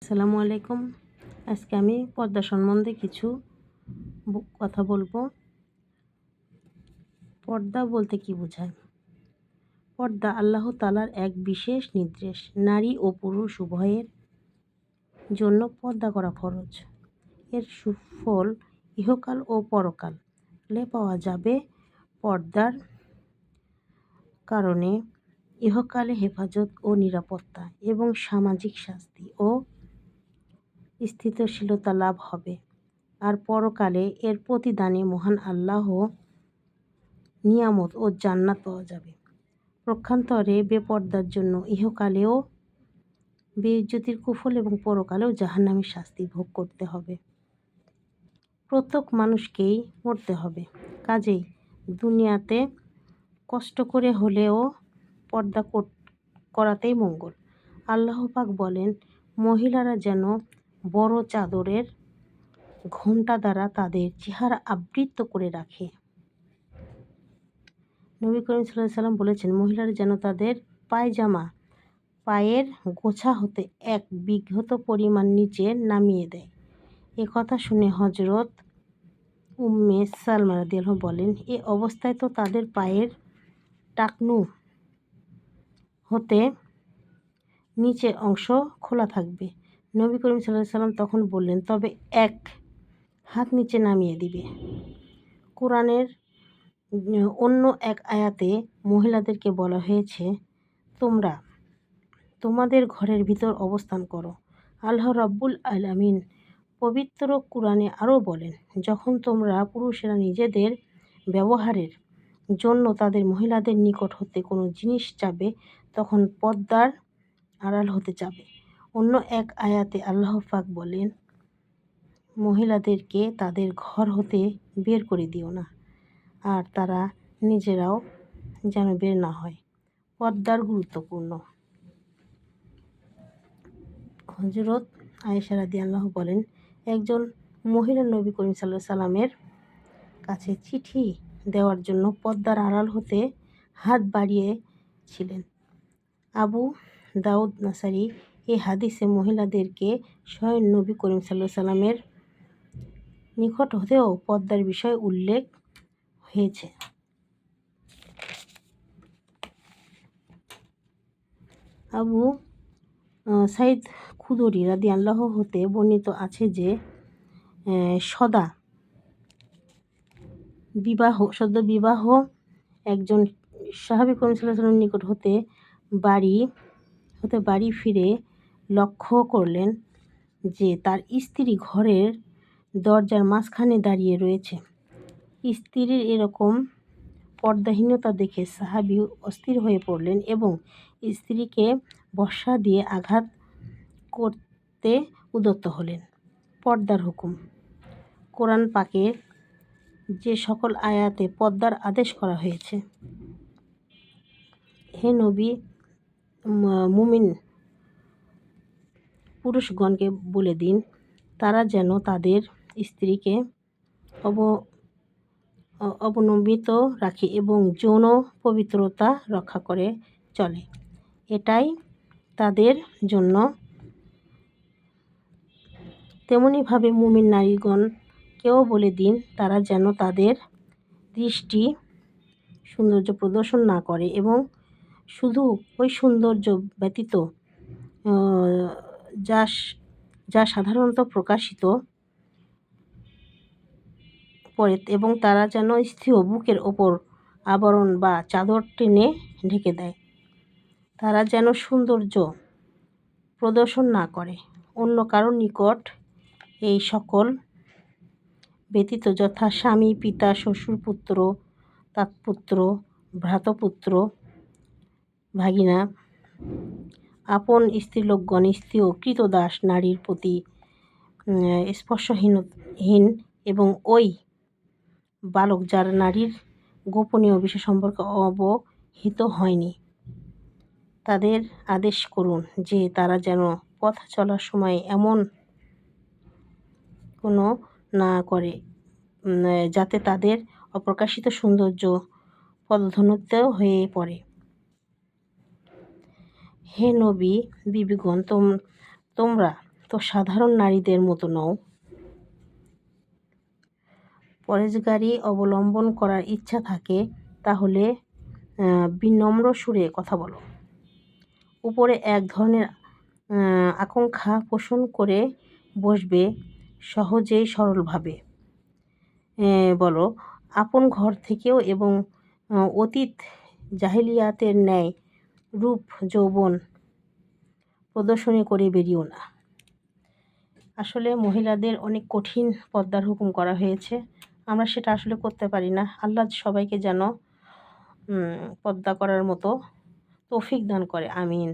আসসালামু আলাইকুম। আজকে আমি পর্দা সম্বন্ধে কিছু কথা বলবো। পর্দা বলতে কি বোঝায়? পর্দা আল্লাহ তাআলার এক বিশেষ নির্দেশ। নারী ও পুরুষ উভয়ের জন্য পর্দা করা ফরজ। এর সুফল ইহকাল ও পরকালে পাওয়া যাবে। পর্দার কারণে ইহকালে হেফাজত ও নিরাপত্তা এবং সামাজিক শাস্তি ও স্থিতিশীলতা লাভ হবে। আর পরকালে এর প্রতিদানে মহান আল্লাহ নিয়ামত ও জান্নাত পাওয়া যাবে। পক্ষান্তরে বেপরদার জন্য ইহকালেও বেইজ্জতির কুফল এবং পরকালেও জাহান্নামের শাস্তি ভোগ করতে হবে। প্রত্যেক মানুষকেই মরতে হবে, কাজেই দুনিয়াতে কষ্ট করে হলেও পর্দা করাতেই মঙ্গল। আল্লাহ পাক বলেন, মহিলারা যেন বড় চাদরের ঘোমটা দ্বারা তাদের চেহারা আবৃত করে রাখে। নবী করিম সাল্লাল্লাহু আলাইহি ওয়াসাল্লাম বলেছেন, মহিলারা যেন তাদের পায়জামা পায়ের গোছা হতে 1 বিঘত পরিমাণ নিচে নামিয়ে দেয়। এ কথা শুনে হযরত উম্মে সালমা রাদিয়াল্লাহু বলেন, এ অবস্থায় তো তাদের পায়ের টাকনু হতে নিচের অংশ খোলা থাকবে। নবী করিম সাল্লাল্লাহু আলাইহি ওয়াসাল্লাম তখন বললেন, তবে 1 হাত নিচে নামিয়ে দিবে। কোরআনের অন্য এক আয়াতে মহিলাদেরকে বলা হয়েছে, তোমরা তোমাদের ঘরের ভিতর অবস্থান করো। আল্লাহ রাব্বুল আলামিন পবিত্র কুরআনে আরও বলেন, যখন তোমরা পুরুষেরা নিজেদের ব্যবহারের জন্য তাদের মহিলাদের নিকট হতে কোনো জিনিস চাবে, তখন পর্দার আড়াল হতে চাবে। অন্য এক আয়াতে আল্লাহ পাক বলেন, মহিলাদেরকে তাদের ঘর হতে বের করে দিও না, আর তারা নিজেরাও যেন বের না হয়। পর্দার গুরুত্বপূর্ণ। হযরত আয়েশা রাদিয়াল্লাহু বলেন, একজন মহিলা নবী করিম সাল্লাল্লাহু আলাইহি সাল্লামের কাছে চিঠি দেওয়ার জন্য পর্দার আড়াল হতে হাত বাড়িয়েছিলেন। আবু দাউদ নাসাই এই হাদিসে মহিলাদেরকে স্বয়ং নবী করিম সাল্লাল্লাহু আলাইহি সাল্লামের নিকট হতেও পর্দার বিষয় উল্লেখ হয়েছে। আবু সাঈদ খুদরি রাদিয়াল্লাহু হতে বর্ণিত আছে যে, সদ্য বিবাহ একজন সাহাবী করিম সাল্লাল্লাহু আলাইহি ওয়াসাল্লামের নিকট হতে বাড়ি ফিরে লক্ষ্য করলেন যে তার স্ত্রী ঘরের দরজার মাঝখানে দাঁড়িয়ে রয়েছে। স্ত্রীর এরকম পর্দাহীনতা দেখে সাহাবী অস্থির হয়ে পড়লেন এবং স্ত্রীকে বর্শা দিয়ে আঘাত করতে উদ্যত হলেন। পর্দার হুকুম। কোরআন পাকের যে সকল আয়াতে পর্দার আদেশ করা হয়েছে, হে নবী, মুমিন পুরুষগণকে বলে দিন, তারা যেন তাদের স্ত্রীকে অবনমিত রাখে এবং যৌন পবিত্রতা রক্ষা করে চলে। এটাই তাদের জন্য। তেমনিভাবে মুমিন নারীগণকেও বলে দিন, তারা যেন তাদের দৃষ্টি সৌন্দর্য প্রদর্শন না করে এবং শুধু ওই সৌন্দর্য ব্যতীত যা সাধারণত প্রকাশিত করে, এবং তারা যেন স্ত্রী ও বুকের ওপর আবরণ বা চাদর টেনে ঢেকে দেয়। তারা যেন সৌন্দর্য প্রদর্শন না করে অন্য কারোর নিকট। এই সকল ব্যতীত যথা স্বামী, পিতা, শ্বশুর, পুত্র, তাতপুত্র, ভ্রাতুপুত্র, ভাগিনা, আপন স্ত্রীলোকগণ, স্ত্রী ও ক্রীতদাস নারীর প্রতি স্পর্শহীন এবং ওই বালক যারা নারীর গোপনীয় বিষয় সম্পর্কে অবহিত হয়নি, তাদের আদেশ করুন যে তারা যেন পথ চলার সময় এমন কোনো না করে যাতে তাদের অপ্রকাশিত সৌন্দর্য পদধূলিত হয়ে পড়ে। হে নবী, বিবিগণ, তোমরা তো সাধারণ নারীদের মতো নও। পরেশগারি অবলম্বন করার ইচ্ছা থাকে তাহলে বিনম্র সুরে কথা বলো। উপরে এক ধরনের আকাঙ্ক্ষা পোষণ করে বসবে সহজেই সরলভাবে। বলো, আপন ঘর থেকেও এবং অতীত জাহিলিয়াতের ন্যায় রূপ যৌবন প্রদর্শনী করে বেরিও না। আসলে মহিলাদের অনেক কঠিন পর্দার হুকুম করা হয়েছে, আমরা সেটা আসলে করতে পারি না। আল্লাহ সবাইকে যেন পর্দা করার মতো তৌফিক দান করে, আমিন।